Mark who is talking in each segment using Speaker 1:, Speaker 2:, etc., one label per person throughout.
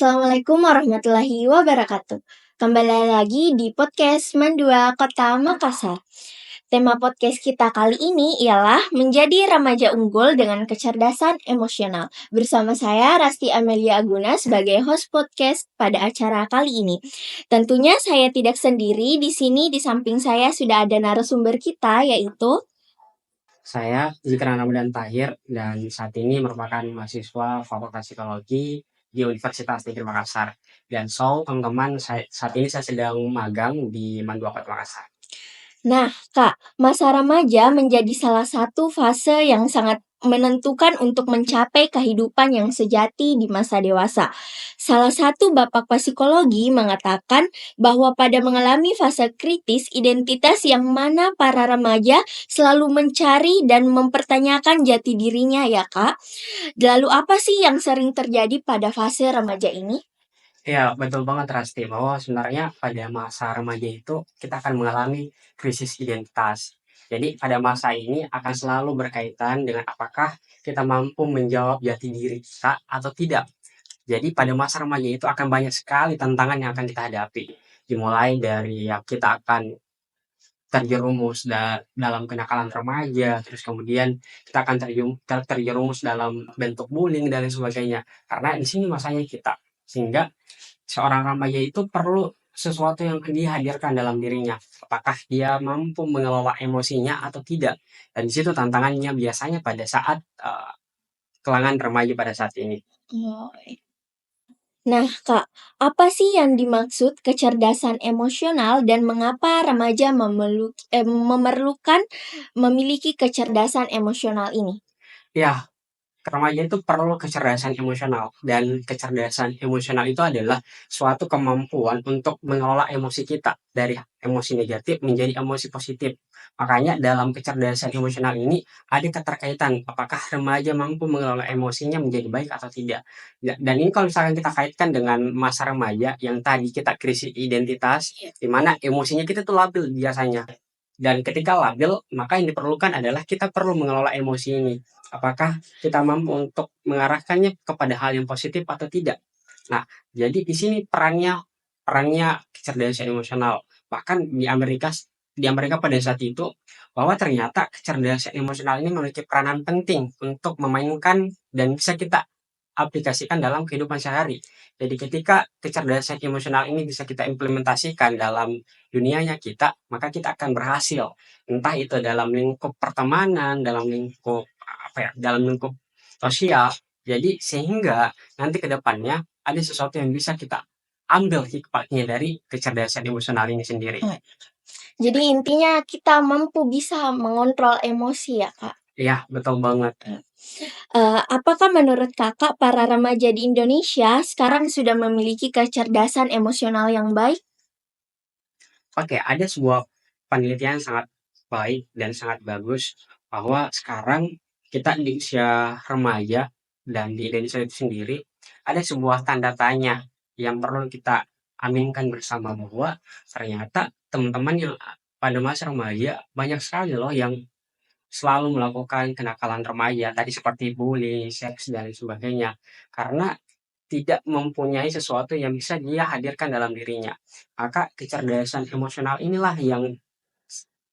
Speaker 1: Assalamualaikum warahmatullahi wabarakatuh. Kembali lagi di podcast Mandua Kota Makassar. Tema podcast kita kali ini ialah menjadi remaja unggul dengan kecerdasan emosional. Bersama saya Rasti Amelia Aguna sebagai host podcast pada acara kali ini. Tentunya saya tidak sendiri, di sini di samping saya sudah ada narasumber kita yaitu
Speaker 2: Saya Zikran Ramadan Tahir dan saat ini merupakan mahasiswa Fakultas Psikologi di Universitas Negeri Makassar. Dan teman-teman, saat ini saya sedang magang di Mandua Kota Makassar.
Speaker 1: Nah, Kak, masa remaja menjadi salah satu fase yang sangat menentukan untuk mencapai kehidupan yang sejati di masa dewasa. Salah satu bapak psikologi mengatakan bahwa pada mengalami fase kritis identitas yang mana para remaja selalu mencari dan mempertanyakan jati dirinya ya, Kak. Lalu apa sih yang sering terjadi pada fase remaja ini?
Speaker 2: Ya, betul banget Rasti, bahwa sebenarnya pada masa remaja itu kita akan mengalami krisis identitas. Jadi pada masa ini akan selalu berkaitan dengan apakah kita mampu menjawab jati diri kita atau tidak. Jadi pada masa remaja itu akan banyak sekali tantangan yang akan kita hadapi. Dimulai dari kita akan terjerumus dalam kenakalan remaja, terus kemudian kita akan terjerumus dalam bentuk bullying dan lain sebagainya. Karena di sini masanya kita. Sehingga seorang remaja itu perlu sesuatu yang dihadirkan dalam dirinya. Apakah dia mampu mengelola emosinya atau tidak. Dan di situ tantangannya biasanya pada saat kelangan remaja pada saat ini.
Speaker 1: Oh, nah, Kak, apa sih yang dimaksud kecerdasan emosional dan mengapa remaja memerlukan memiliki kecerdasan emosional ini?
Speaker 2: Ya, remaja itu perlu kecerdasan emosional, dan kecerdasan emosional itu adalah suatu kemampuan untuk mengelola emosi kita dari emosi negatif menjadi emosi positif. Makanya dalam kecerdasan emosional ini ada keterkaitan apakah remaja mampu mengelola emosinya menjadi baik atau tidak. Dan ini kalau misalkan kita kaitkan dengan masa remaja yang tadi kita krisis identitas, di mana emosinya kita tuh labil biasanya. Dan ketika labil, maka yang diperlukan adalah kita perlu mengelola emosi ini. Apakah kita mampu untuk mengarahkannya kepada hal yang positif atau tidak. Nah, jadi di sini perannya perannya kecerdasan emosional. Bahkan di Amerika pada saat itu bahwa ternyata kecerdasan emosional ini memiliki peranan penting untuk memainkan dan bisa kita aplikasikan dalam kehidupan sehari. Jadi ketika kecerdasan emosional ini bisa kita implementasikan dalam dunianya kita, maka kita akan berhasil. Entah itu dalam lingkup pertemanan, dalam lingkup dalam lingkup sosial. Jadi sehingga nanti ke depannya ada sesuatu yang bisa kita ambil hikmahnya dari kecerdasan emosional ini sendiri.
Speaker 1: Jadi intinya kita mampu bisa mengontrol emosi ya, Kak.
Speaker 2: Iya, betul banget.
Speaker 1: Apakah menurut Kakak para remaja di Indonesia sekarang sudah memiliki kecerdasan emosional yang baik?
Speaker 2: Oke, ada sebuah penelitian sangat baik dan sangat bagus bahwa sekarang kita di usia remaja dan di Indonesia itu sendiri ada sebuah tanda tanya yang perlu kita aminkan bersama bahwa ternyata teman-teman yang pada masa remaja banyak sekali loh yang selalu melakukan kenakalan remaja tadi seperti bullying, seks dan lain sebagainya. Karena tidak mempunyai sesuatu yang bisa dia hadirkan dalam dirinya. Maka kecerdasan emosional inilah yang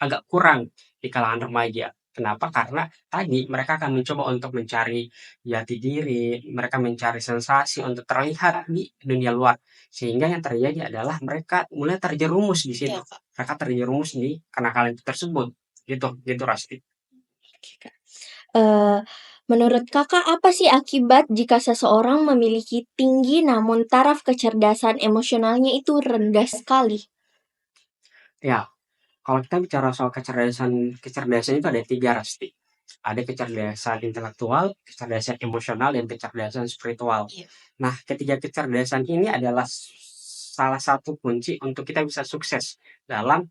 Speaker 2: agak kurang di kalangan remaja. Kenapa? Karena tadi mereka akan mencoba untuk mencari jati diri, mereka mencari sensasi untuk terlihat di dunia luar. Sehingga yang terjadi adalah mereka mulai terjerumus di situ.
Speaker 1: Iya, Kak.
Speaker 2: Mereka terjerumus di kenakalan itu tersebut. Gitu Rasti.
Speaker 1: Oke, Kak. Eee, Menurut Kakak apa sih akibat jika seseorang memiliki tinggi namun taraf kecerdasan emosionalnya itu rendah sekali?
Speaker 2: Ya, kalau kita bicara soal kecerdasan itu ada tiga Rasti. Ada kecerdasan intelektual, kecerdasan emosional, dan kecerdasan spiritual.
Speaker 1: Iya.
Speaker 2: Nah, ketiga kecerdasan ini adalah salah satu kunci untuk kita bisa sukses dalam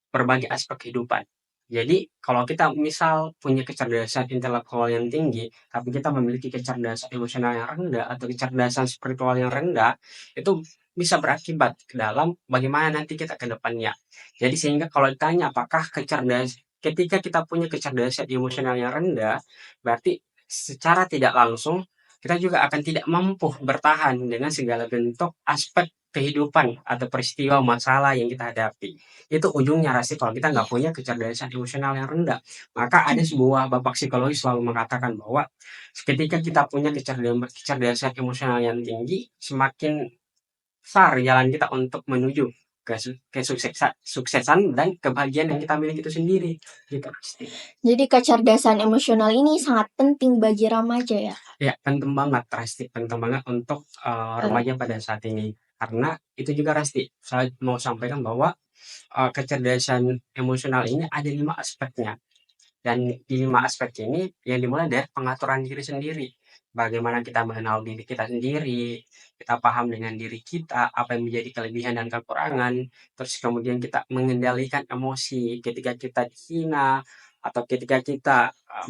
Speaker 2: berbagai aspek kehidupan. Jadi, kalau kita misal punya kecerdasan intelektual yang tinggi, tapi kita memiliki kecerdasan emosional yang rendah atau kecerdasan spiritual yang rendah, itu bisa berakibat ke dalam bagaimana nanti kita ke depannya. Jadi sehingga kalau ditanya apakah ketika kita punya kecerdasan emosional yang rendah, berarti secara tidak langsung kita juga akan tidak mampu bertahan dengan segala bentuk aspek kehidupan atau peristiwa masalah yang kita hadapi. Itu ujungnya Rasti kalau kita nggak
Speaker 1: Iya.
Speaker 2: punya kecerdasan emosional yang rendah. Maka ada sebuah bapak psikologi selalu mengatakan bahwa ketika kita punya kecerdasan emosional yang tinggi, semakin besar jalan kita untuk menuju kesuksesan dan kebahagiaan yang kita miliki itu sendiri. Gitu, Rasti.
Speaker 1: Jadi kecerdasan emosional ini sangat penting bagi remaja ya?
Speaker 2: Ya, penting banget Rasti, penting banget untuk,
Speaker 1: Eee,
Speaker 2: remaja pada saat ini. Karena itu juga Rasti, saya mau sampaikan bahwa, kecerdasan emosional ini ada 5 aspeknya. Dan di 5 aspek ini yang dimulai dari pengaturan diri sendiri. Bagaimana kita mengenal diri kita sendiri, kita paham dengan diri kita, apa yang menjadi kelebihan dan kekurangan, terus kemudian kita mengendalikan emosi ketika kita dihina, atau ketika kita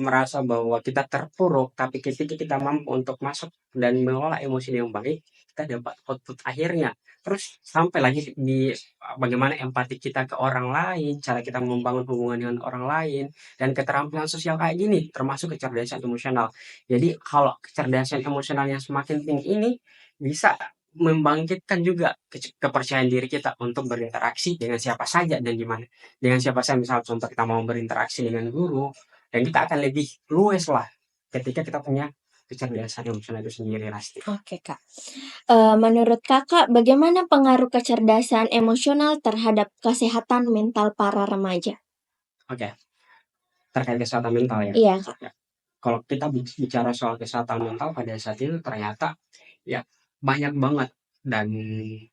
Speaker 2: merasa bahwa kita terpuruk, tapi ketika kita mampu untuk masuk dan mengelola emosi dengan baik, kita dapat output akhirnya. Terus sampai lagi di bagaimana empati kita ke orang lain, cara kita membangun hubungan dengan orang lain, dan keterampilan sosial kayak gini, termasuk kecerdasan emosional. Jadi kalau kecerdasan emosional yang semakin tinggi ini bisa membangkitkan juga kepercayaan diri kita untuk berinteraksi dengan siapa saja dan di mana. Dengan siapa saja, misal contoh kita mau berinteraksi dengan guru, dan kita akan lebih luwes lah ketika kita punya kecerdasan emosional itu sendiri, Rasti.
Speaker 1: oke, Kak. Menurut Kakak bagaimana pengaruh kecerdasan emosional terhadap kesehatan mental para remaja?
Speaker 2: Oke, terkait kesehatan mental ya.
Speaker 1: Iya, Kak.
Speaker 2: Ya, kalau kita bicara soal kesehatan mental pada saat itu ternyata ya banyak banget dan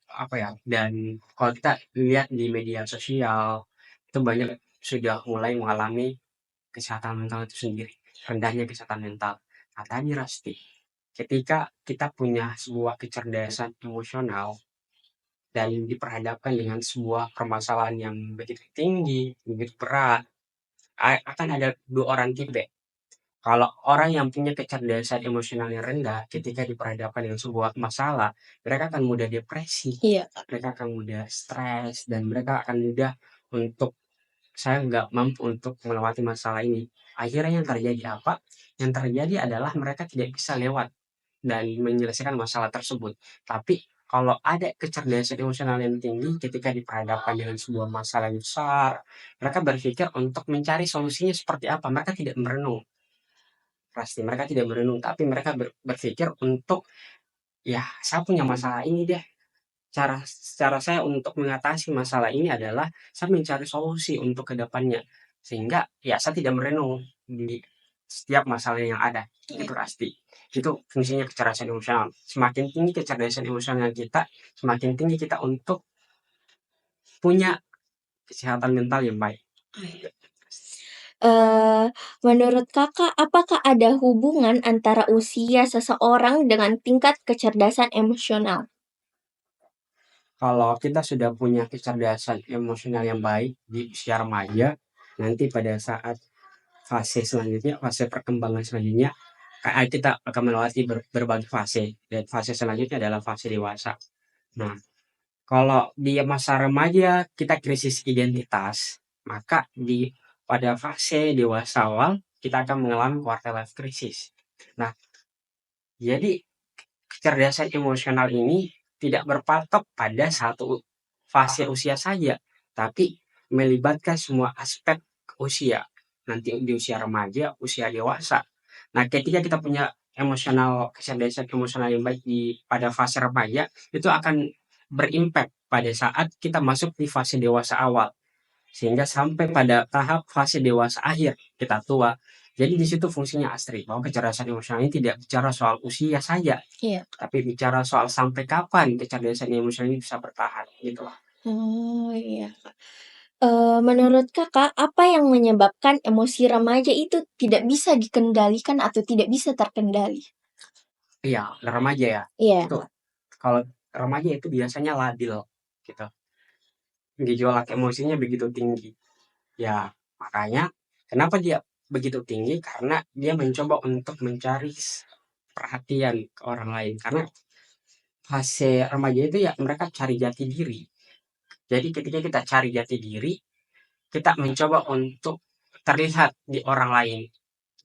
Speaker 2: apa ya, dan kalau kita lihat di media sosial itu banyak sudah mulai mengalami kesehatan mental itu sendiri, rendahnya kesehatan mental. Nah tadi Rasti, ketika kita punya sebuah kecerdasan emosional dan diperhadapkan dengan sebuah permasalahan yang begitu tinggi, begitu berat, akan ada dua orang tipe. Kalau orang yang punya kecerdasan emosional yang rendah, ketika diperhadapkan dengan sebuah masalah, mereka akan mudah depresi,
Speaker 1: Iya, Kak.
Speaker 2: mereka akan mudah stres, dan mereka akan mudah untuk, "Saya nggak mampu untuk melewati masalah ini." Akhirnya yang terjadi apa? Yang terjadi adalah mereka tidak bisa lewat dan menyelesaikan masalah tersebut. Tapi kalau ada kecerdasan emosional yang tinggi ketika diperhadapkan dengan sebuah masalah yang besar, mereka berpikir untuk mencari solusinya seperti apa, mereka tidak merenung. Pasti mereka tidak merenung, tapi mereka berpikir untuk, "Ya, saya punya masalah ini deh, cara saya untuk mengatasi masalah ini adalah saya mencari solusi untuk ke depannya." Sehingga, ya saya tidak merenung di setiap masalah yang ada,
Speaker 1: Iya.
Speaker 2: itu pasti. Itu fungsinya kecerdasan emosional. Semakin tinggi kecerdasan emosional kita, semakin tinggi kita untuk punya kesehatan mental yang baik.
Speaker 1: Eee, Menurut Kakak, apakah ada hubungan antara usia seseorang dengan tingkat kecerdasan emosional?
Speaker 2: Kalau kita sudah punya kecerdasan emosional yang baik di usia remaja, nanti pada saat fase selanjutnya, fase perkembangan selanjutnya, kita akan melewati berbagai fase, dan fase selanjutnya adalah fase dewasa. Nah, kalau di masa remaja kita krisis identitas, maka pada fase dewasa awal kita akan mengalami quarter life crisis. Nah, jadi kecerdasan emosional ini tidak berpatok pada satu fase usia saja, tapi melibatkan semua aspek usia. Nanti di usia remaja, usia dewasa. Nah, ketika kita punya kecerdasan emosional yang baik pada fase remaja, itu akan berimpact pada saat kita masuk di fase dewasa awal. Sehingga sampai pada tahap fase dewasa akhir, kita tua. Jadi di situ fungsinya Astrid, bahwa kecerdasan emosional ini tidak bicara soal usia saja,
Speaker 1: Iya.
Speaker 2: tapi bicara soal sampai kapan kecerdasan emosional ini bisa bertahan, gitu lah.
Speaker 1: Oh, iya, Kak. Menurut Kakak, apa yang menyebabkan emosi remaja itu tidak bisa dikendalikan atau tidak bisa terkendali?
Speaker 2: Iya, remaja ya,
Speaker 1: Iya,
Speaker 2: itu
Speaker 1: Kak.
Speaker 2: kalau remaja itu biasanya labil, gitu. Gejolak emosinya begitu tinggi. Ya, makanya kenapa dia begitu tinggi? Karena dia mencoba untuk mencari perhatian ke orang lain. Karena fase remaja itu ya mereka cari jati diri. Jadi ketika kita cari jati diri, kita mencoba untuk terlihat di orang lain.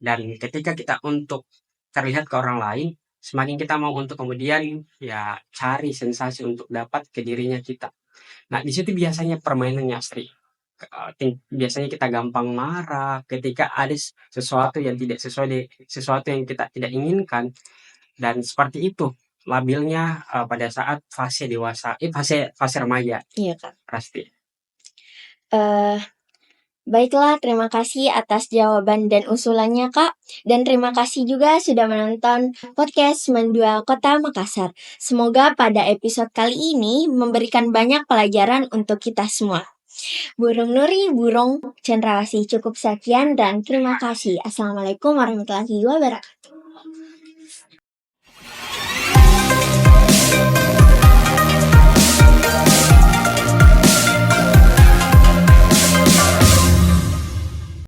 Speaker 2: Dan ketika kita untuk terlihat ke orang lain, semakin kita mau untuk kemudian ya cari sensasi untuk dapat ke dirinya kita. Nah, di situ biasanya permainannya, Astri. Biasanya kita gampang marah ketika ada sesuatu yang tidak sesuatu yang kita tidak inginkan, dan seperti itu labilnya pada saat fase dewasa, fase fase remaja,
Speaker 1: Iya, Kak.
Speaker 2: pasti.
Speaker 1: Eh, Baiklah, terima kasih atas jawaban dan usulannya, Kak. Dan terima kasih juga sudah menonton podcast Mendual Kota Makassar. Semoga pada episode kali ini memberikan banyak pelajaran untuk kita semua. Burung Nuri, Burung Cendrawasih, cukup sekian dan terima kasih. Assalamualaikum warahmatullahi wabarakatuh.